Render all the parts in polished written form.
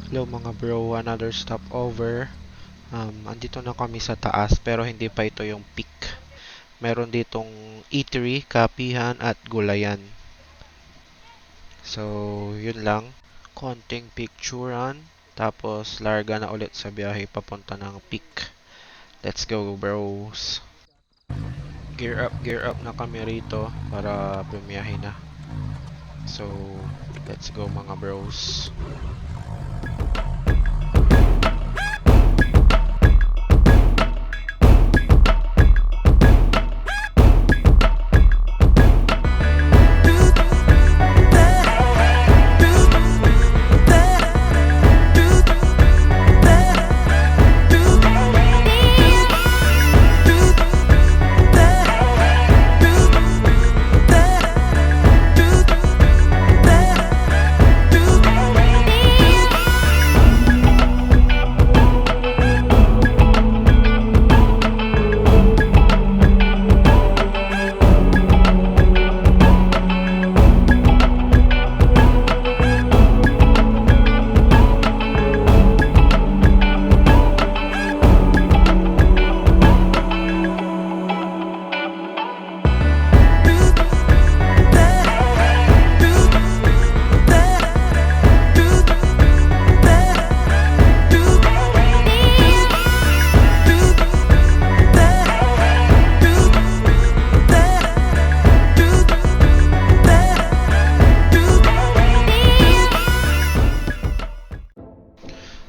Hello mga bro, another stopover. Andito na kami sa taas pero hindi pa ito yung peak. Meron ditong eatery, kapihan at gulayan. So, yun lang. Konting picturean. Tapos, larga na ulit sa biyahe papunta ng peak. Let's go bros! Gear up na kami rito para bumiyahe na. So, let's go mga bros.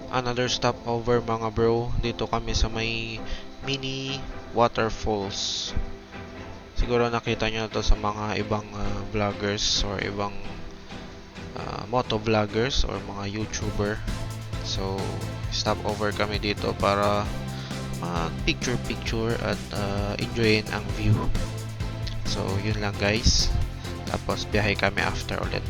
Another stopover mga bro. Dito kami sa may mini waterfalls. Siguro nakita nyo na to sa mga ibang vloggers or ibang moto vloggers or mga YouTuber. So, stopover kami dito para mag picture at enjoyin ang view. So, yun lang guys. Tapos biyahe kami after ulit.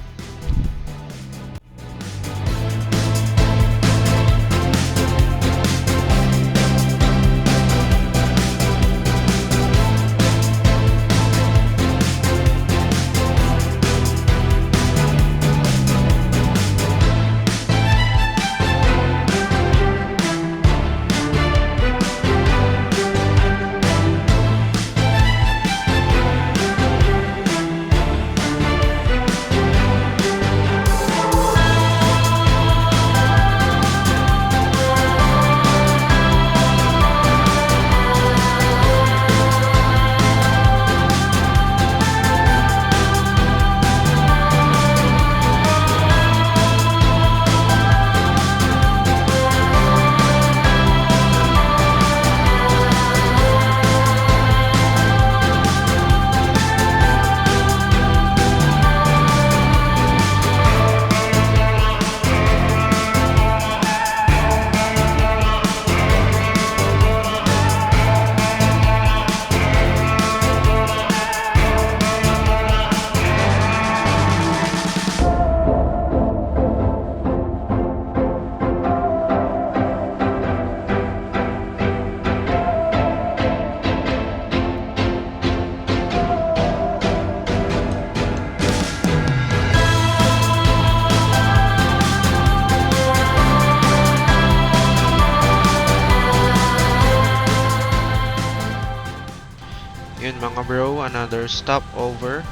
Yun mga bro, another stopover.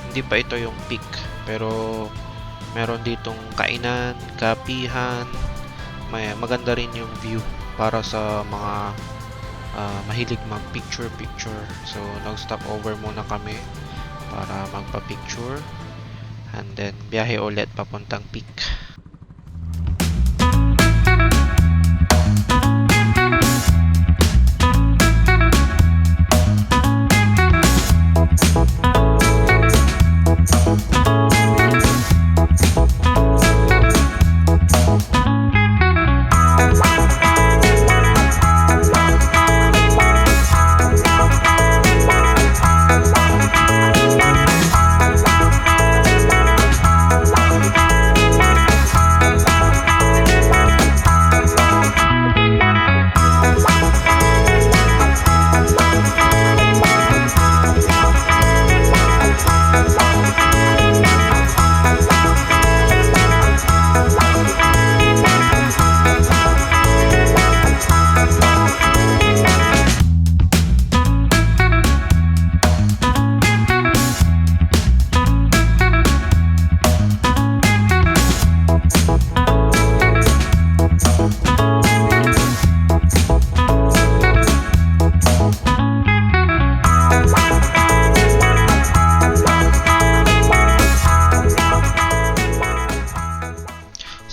Hindi pa ito yung peak, pero meron ditong kainan, kapihan, maganda rin yung view para sa mga mahilig mag picture. So nag stopover muna kami para magpa-picture and then biyahe ulit papuntang peak.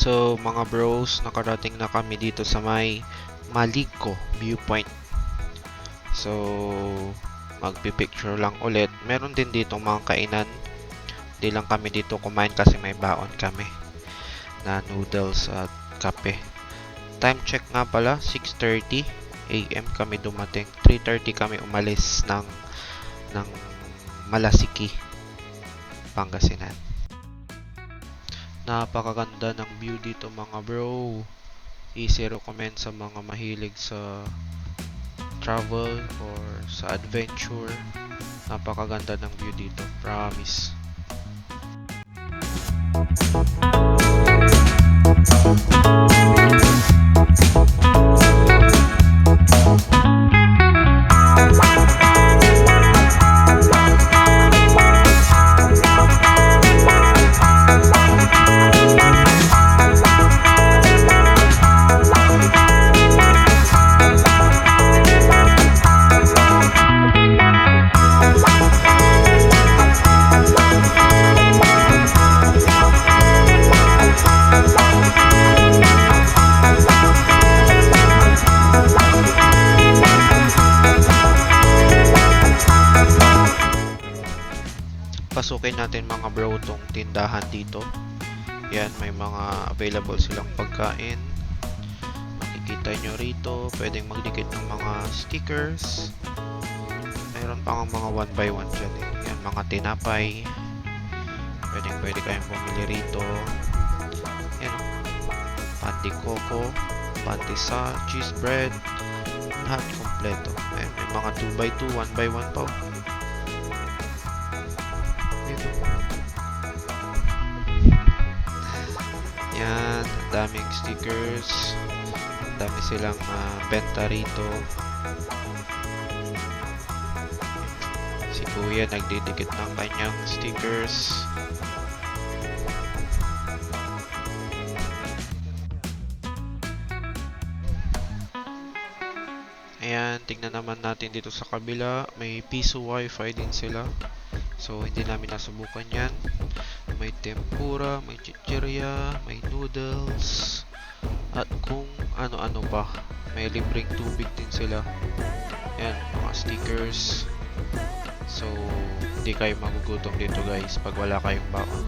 So mga bros, nakarating na kami dito sa may Maliko viewpoint. So magpipicture lang ulit. Meron din dito mga kainan. Di lang kami dito kumain kasi may baon kami na noodles at kape. Time check nga pala, 6:30 AM kami dumating. 3:30 kami umalis ng Malasiki, Pangasinan. Napakaganda ng view dito mga bro. Easy recommend sa mga mahilig sa travel or sa adventure. Napakaganda ng view dito, promise. Pasukin natin mga bro tong tindahan dito. Yan, may mga available silang pagkain. Makikita nyo rito, pwedeng magdikit ng mga stickers. Mayroon pa nga mga 1 by 1 dyan eh. Yan, mga tinapay. Pwede kayong bumili rito. Yan, panty coco, panty sa cheese bread. Lahat kompleto. Ayan, may mga 2 by 2, 1 by 1 pa. Yan, daming stickers. Dami silang benta rito. Si kuya nagdidikit ng kanyang stickers. Ayan, tignan naman natin dito sa kabila. May piso wifi din sila. So, hindi namin nasubukan yan. May tempura, may chichirya, may noodles, at kung ano-ano pa. May libreng tubig din sila. Ayan, mga stickers. So, hindi kayo magugutom dito guys pag wala kayong baon.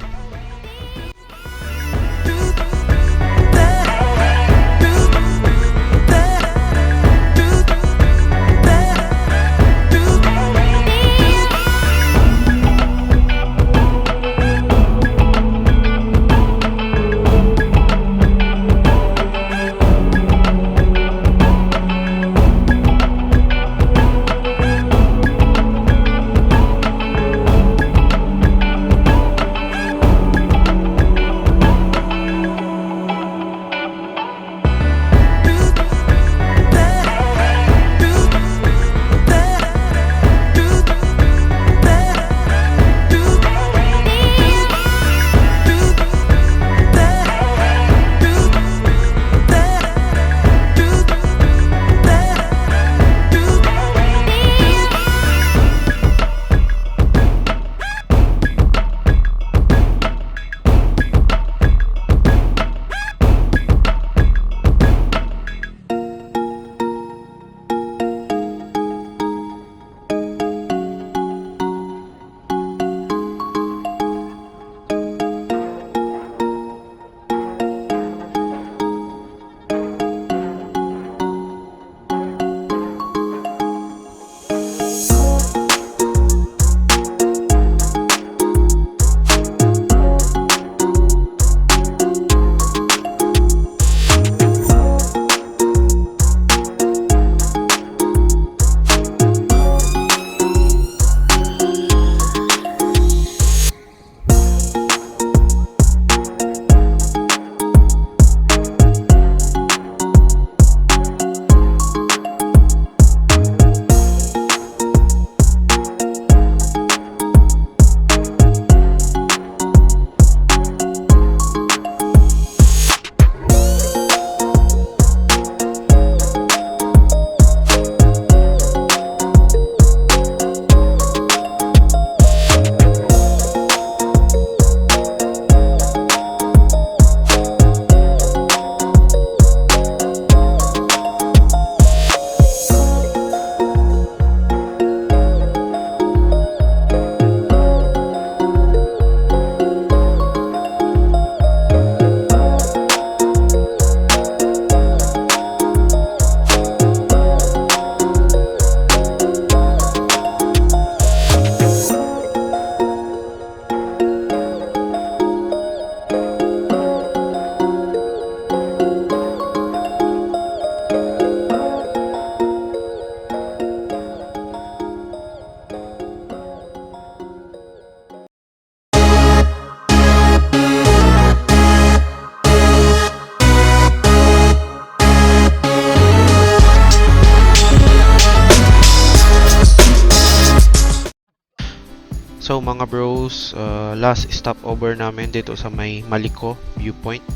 So mga bros, last stopover namin dito sa may Maliko viewpoint.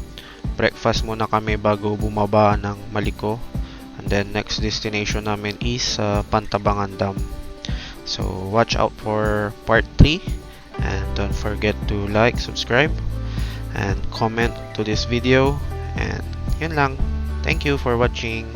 Breakfast muna kami bago bumaba ng Maliko. And then next destination namin is Pantabangan Dam. So watch out for part 3 and don't forget to like, subscribe, and comment to this video. And yun lang. Thank you for watching.